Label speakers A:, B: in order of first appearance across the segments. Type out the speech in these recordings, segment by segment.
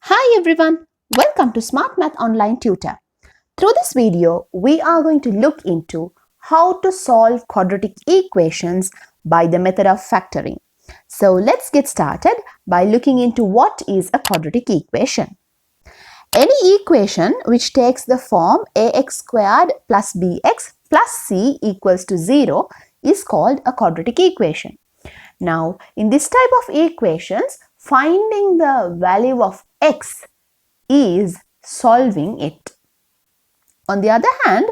A: Hi everyone, welcome to Smart Math Online Tutor. Through this video, we are going to look into how to solve quadratic equations by the method of factoring. So let's get started by looking into what is a quadratic equation. Any equation which takes the form ax squared plus bx plus c equals to 0 is called a quadratic equation. Now, in this type of equations, finding the value of x is solving it. On the other hand,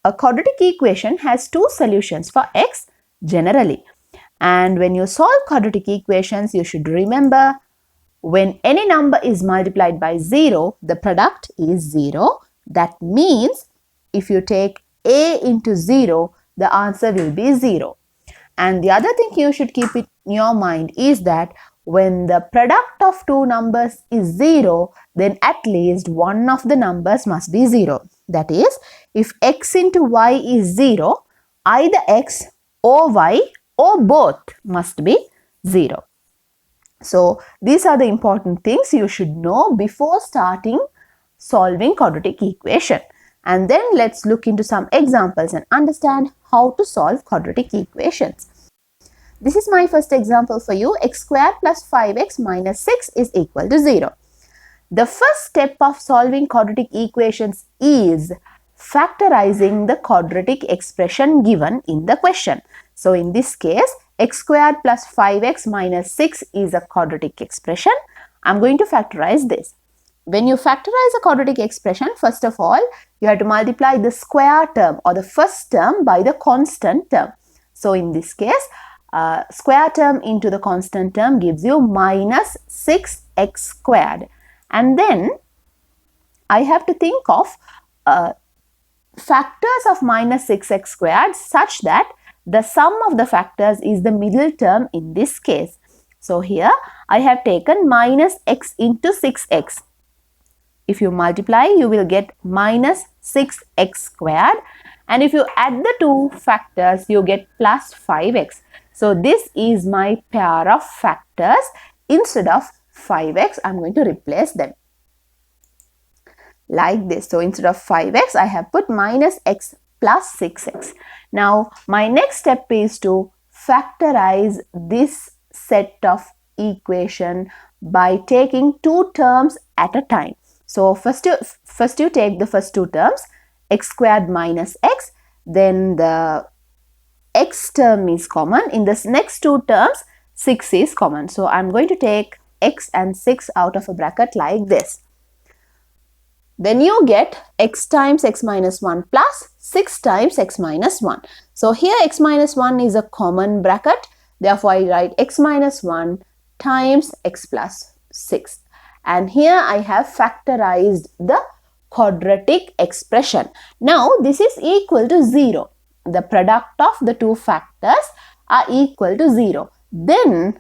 A: a quadratic equation has two solutions for x generally. And when you solve quadratic equations, you should remember when any number is multiplied by 0, the product is 0. That means if you take a into 0, the answer will be 0. And the other thing you should keep in your mind is that when the product of two numbers is 0, then at least one of the numbers must be 0. That is, if x into y is 0, either x or y or both must be 0. So, these are the important things you should know before starting solving quadratic equation. And then let's look into some examples and understand how to solve quadratic equations. This is my first example for you. X squared plus 5x minus 6 is equal to 0. The first step of solving quadratic equations is factorizing the quadratic expression given in the question. So in this case, x squared plus 5x minus 6 is a quadratic expression. I'm going to factorize this. When you factorize a quadratic expression, first of all, you have to multiply the square term or the first term by the constant term. So in this case, square term into the constant term gives you minus 6x squared. And then I have to think of factors of minus 6x squared such that the sum of the factors is the middle term in this case. So here I have taken minus x into 6x. If you multiply, you will get minus 6x squared. And if you add the two factors, you get plus 5x. So this is my pair of factors. Instead of 5x, I'm going to replace them like this. So instead of 5x, I have put minus x plus 6x. Now, my next step is to factorize this set of equation by taking two terms at a time. So first you take the first two terms, x squared minus x, then the x term is common. In this next two terms, 6 is common. So I'm going to take x and 6 out of a bracket like this. Then you get x times x minus 1 plus 6 times x minus 1. So here x minus 1 is a common bracket. Therefore, I write x minus 1 times x plus 6. And here I have factorized the quadratic expression. Now, this is equal to 0. The product of the two factors are equal to 0. Then,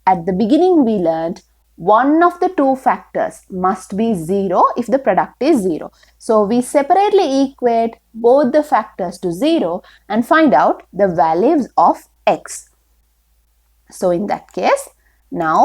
A: at the beginning we learned one of the two factors must be 0 if the product is 0. So, we separately equate both the factors to 0 and find out the values of x. So, in that case, now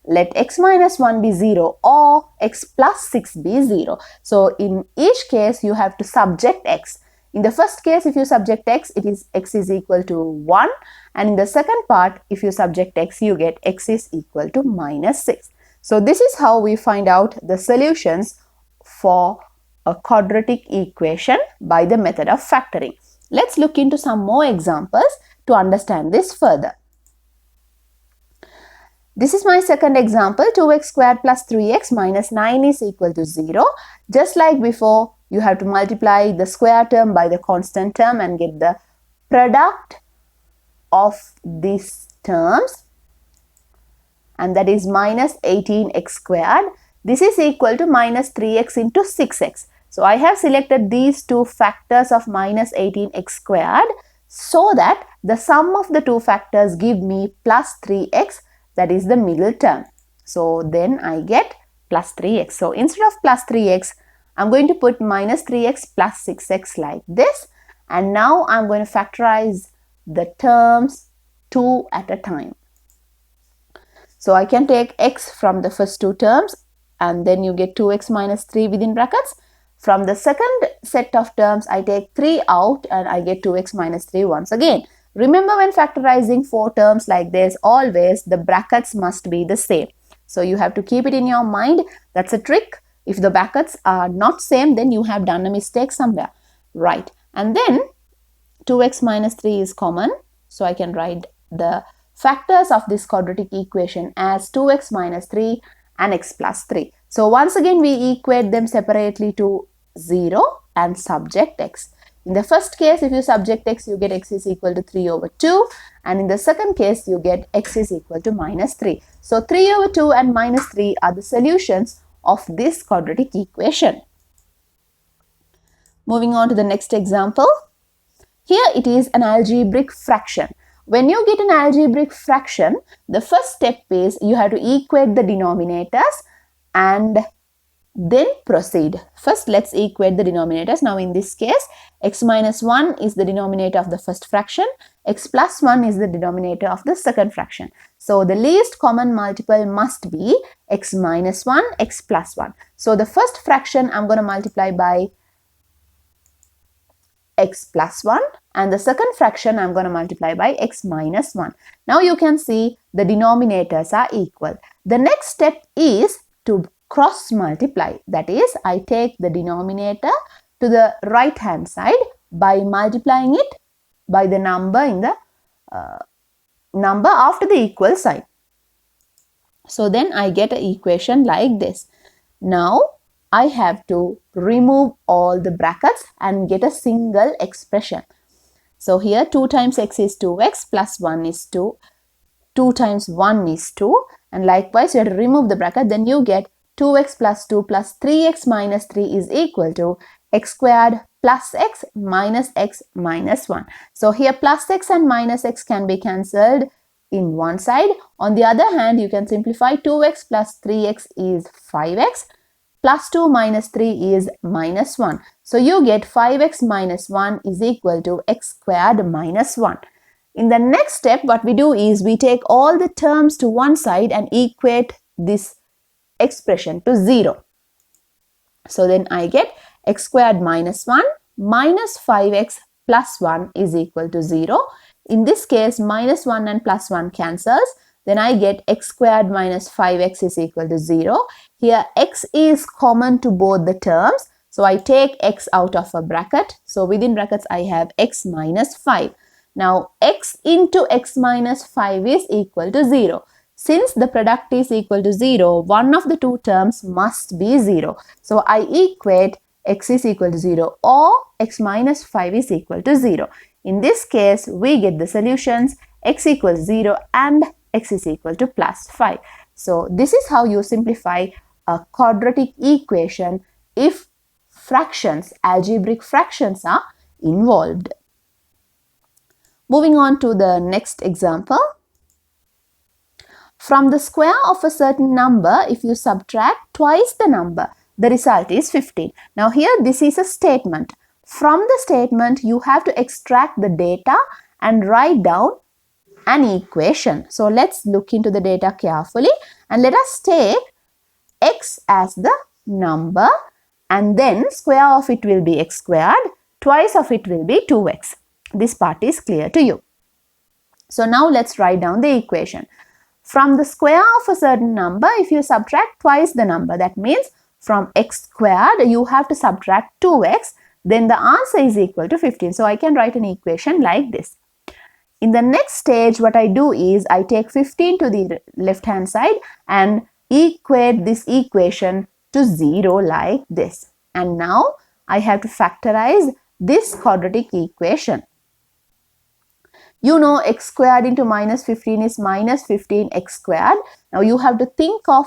A: let x minus 1 be 0 or x plus 6 be 0. So, in each case, you have to subject x. In the first case, if you subject x, x is equal to 1. And in the second part, if you subject x, you get x is equal to minus 6. So, this is how we find out the solutions for a quadratic equation by the method of factoring. Let's look into some more examples to understand this further. This is my second example. 2x squared plus 3x minus 9 is equal to 0. Just like before, you have to multiply the square term by the constant term and get the product of these terms, and that is minus 18x squared. This is equal to minus 3x into 6x. So, I have selected these two factors of minus 18x squared so that the sum of the two factors give me plus 3x, that is the middle term. So, then I get plus 3x. So, instead of plus 3x, I'm going to put minus 3x plus 6x like this. And now I'm going to factorize the terms 2 at a time. So I can take x from the first two terms and then you get 2x minus 3 within brackets. From the second set of terms, I take 3 out and I get 2x minus 3 once again. Remember, when factorizing 4 terms like this, always the brackets must be the same. So you have to keep it in your mind. That's a trick. If the brackets are not same, then you have done a mistake somewhere. Right. And then 2x minus 3 is common. So I can write the factors of this quadratic equation as 2x minus 3 and x plus 3. So once again we equate them separately to 0 and subject x. In the first case, if you subject x, you get x is equal to 3 over 2, and in the second case you get x is equal to minus 3. So 3 over 2 and minus 3 are the solutions of this quadratic equation. Moving on to the next example. Here it is an algebraic fraction. When you get an algebraic fraction, the first step is you have to equate the denominators and then proceed. First, let's equate the denominators. Now in this case, x minus 1 is the denominator of the first fraction, x plus 1 is the denominator of the second fraction. So the least common multiple must be x minus 1, x plus 1. So the first fraction I'm going to multiply by x plus 1 and the second fraction I'm going to multiply by x minus 1. Now you can see the denominators are equal. The next step is to cross multiply. That is, I take the denominator to the right hand side by multiplying it by the number in the number after the equal sign. So then I get an equation like this. Now I have to remove all the brackets and get a single expression. So here 2 times x is 2x plus 1 is 2. 2 times 1 is 2. And likewise you have to remove the bracket. Then you get 2x plus 2 plus 3x minus 3 is equal to x squared plus x minus 1. So here plus x and minus x can be cancelled in one side. On the other hand, you can simplify. 2x plus 3x is 5x. Plus 2 minus 3 is minus 1. So you get 5x minus 1 is equal to x squared minus 1. In the next step, what we do is we take all the terms to one side and equate this expression to 0. So then I get x squared minus 1 minus 5x plus 1 is equal to 0. In this case, minus 1 and plus 1 cancels. Then I get x squared minus 5x is equal to 0. Here x is common to both the terms. So I take x out of a bracket. So within brackets I have x minus 5. Now x into x minus 5 is equal to 0. Since the product is equal to 0, one of the two terms must be 0. So I equate x is equal to 0 or x minus 5 is equal to 0. In this case, we get the solutions x equals 0 and x is equal to plus 5. So this is how you simplify a quadratic equation if fractions, algebraic fractions are involved. Moving on to the next example. From the square of a certain number, if you subtract twice the number, the result is 15. Now here this is a statement. From the statement, you have to extract the data and write down an equation. So let's look into the data carefully and let us take x as the number and then square of it will be x squared, twice of it will be 2x. This part is clear to you. So now let's write down the equation. From the square of a certain number, if you subtract twice the number, that means from x squared you have to subtract 2x, then the answer is equal to 15. So I can write an equation like this. In the next stage, what I do is I take 15 to the left hand side and equate this equation to 0 like this. And now I have to factorize this quadratic equation. You know x squared into minus 15 is minus 15x squared. Now you have to think of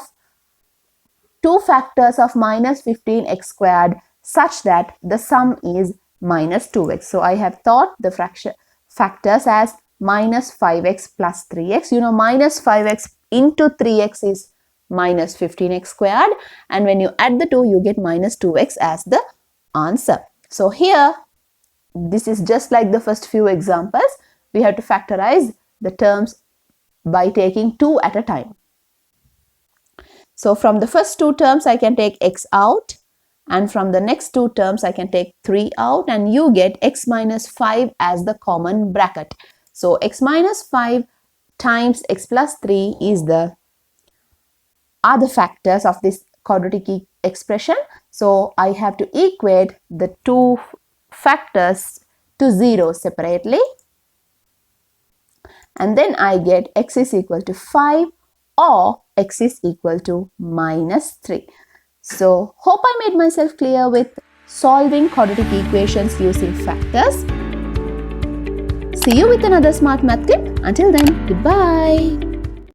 A: two factors of minus 15x squared such that the sum is minus 2x. So I have thought the factors as minus 5x plus 3x. You know minus 5x into 3x is minus 15x squared, and when you add the two you get minus 2x as the answer. So here this is just like the first few examples. We have to factorize the terms by taking 2 at a time. So from the first 2 terms I can take x out, and from the next 2 terms I can take 3 out, and you get x minus 5 as the common bracket. So x minus 5 times x plus 3 are the factors of this quadratic expression. So I have to equate the 2 factors to 0 separately, and then I get x is equal to 5 or x is equal to minus 3. So hope I made myself clear with solving quadratic equations using factors. See you with another smart math tip. Until then, goodbye.